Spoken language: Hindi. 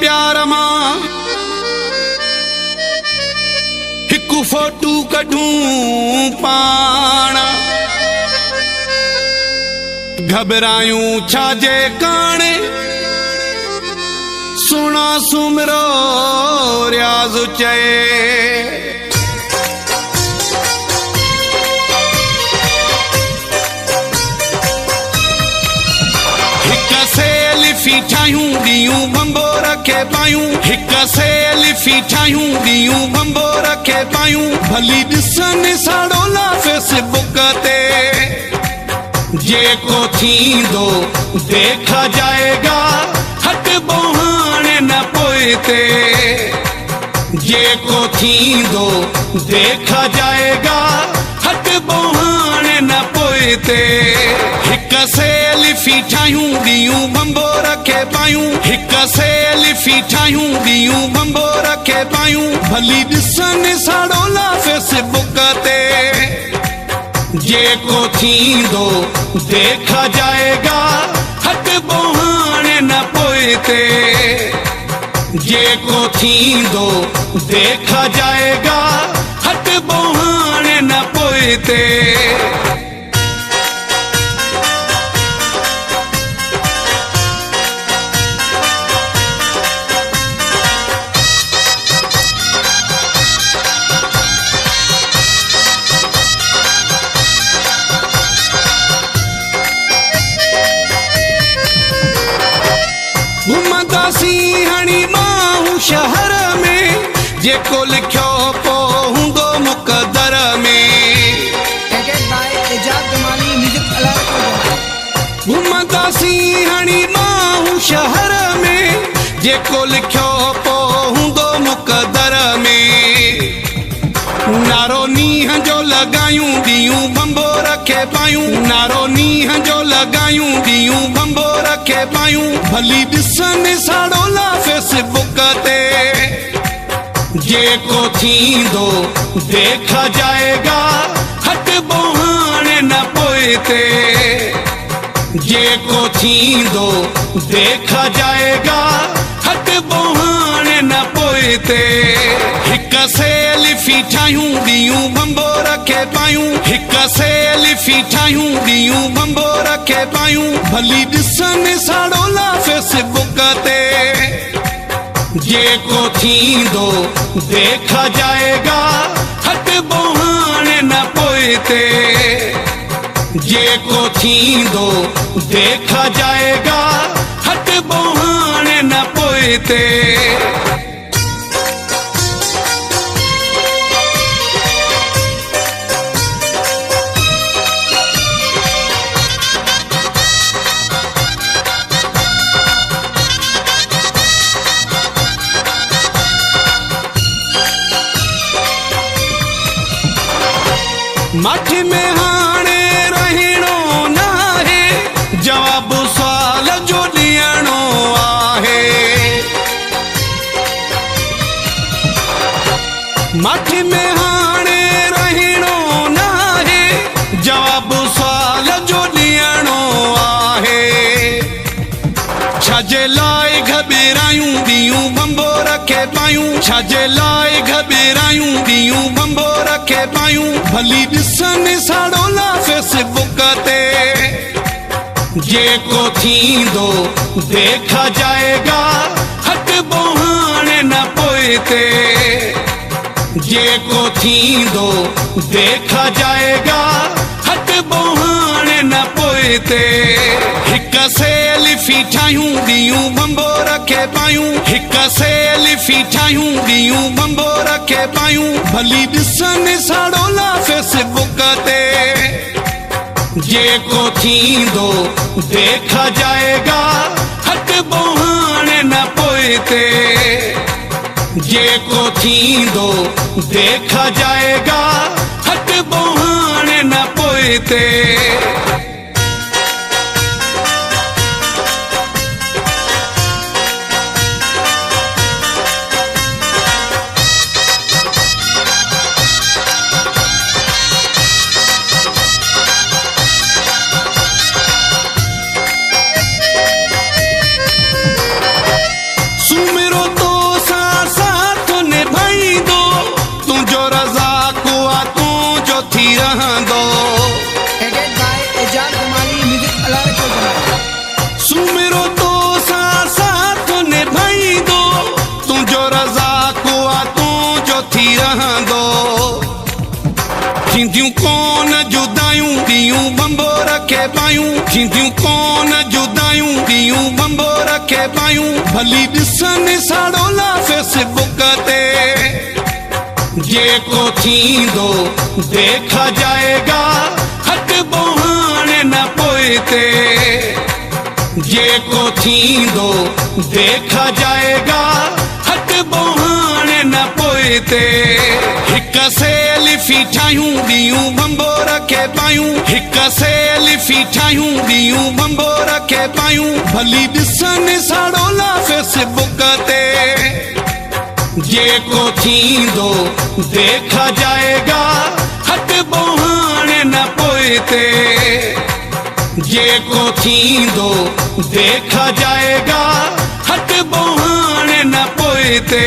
प्यार मां हिकु फोटू कढूं पाण घबरायूं छाजे काणे सुना सुमरो रियाज़ चए लिफी ठायूं दियूं बंबो रखे पायूं हिक से लिफी ठायूं दियूं बंबो रखे पायूं भली ॾिसनि साड़ोला फेसबुक ते जेको थींदो देखा जाएगा हट बोहाणे न पोइते जेको थींदो देखा जाएगा हट बोहाणे न पोइते हिक से लिफी ठायूं दियूं बंबो रखे पायूं हिक से लिफी ठायूं दियूं बंबो रखे पायूं भली ॾिसनि साड़ोला फेसबुक ते जेको थींदो देखा जाएगा हट बोहाणे न पोइते जेको थींदो देखा जाएगा हट बोहाणे न पोइते घुमंदासीं हणी मां शहर में जेको लिखियो पो हूंदो मुक़दर में घुमंदासीं हणी मां शहर में जेको लिखियो पो हूंदो मुक़दर में नारो नींहं जो लगायूं दियूं बंबो रखे पायूं नारो नींहं जो लगायूं दियूं बंबो रखे पायूं भली ॾिसनि साड़ोला फेसबुक ते जेको थींदो देखा जाएगा हट बोहाणे न पोइते जेको थींदो देखा जाएगा हट बोहाणे न पोइते हिक से लिफी ठायूं दियूं बंबो रखे पायूं हिक से लिफी ठायूं दियूं बंबो रखे पायूं भली ॾिसनि साड़ोला फेसबुक ते जेको थींदो देखा जाएगा हट बोहाणे न पोइते जेको थींदो देखा जाएगा हट बोहाणे न पोइते मठ में हाणे रहणो नाहे जवाब सवाल जो ॾियणो आहे मठ में हाणे रहणो नाहे जवाब सवाल जो ॾियणो आहे छाजे लाइ घबरायूं दियूं बंबो रखे पायूं छाजे लाइ घबरायूं दियूं बंबो रखे पायूं भली ॾिसनि साड़ोला फेसबुक ते जेको थींदो देखा जाएगा हट बोहाणे न पोइते जेको थींदो देखा जाएगा हट बोहाणे न पोइते हिक से लिफी ठायूं दियूं बंबो रखे पायूं हिक से लिफी ठायूं दियूं बंबो रखे पायूं भली ॾिसनि साड़ोला फेसबुक ते जेको थींदो देखा जाएगा हट बोहाणे न पोइते जेको थींदो देखा जाएगा हट बोहाणे न पोइते सुमिरो थींदियूं कोन जुदायूं ॾींहूं बंबो रखे पायूं थींदियूं कोन जुदायूं ॾींहूं बंबो रखे पायूं भली ॾिसनि साड़ोला फेसबुक ते जेको थींदो देखा जाएगा हटबो हाणे न पोइते जेको थींदो देखा जाएगा हटबो हाणे न पोइते हिक सेल्फी ठाहियूं ॾींहूं बंबो रखे पायूं हिक सेल्फी ठाहियूं ॾींहूं बंबो रखे पायूं भली ॾिसनि साड़ोला फेसबुक ते जेको थींदो देखा जाएगा हटबो हाणे न पोइते जेको थींदो देखा जाएगा हटबो हाणे न पोइते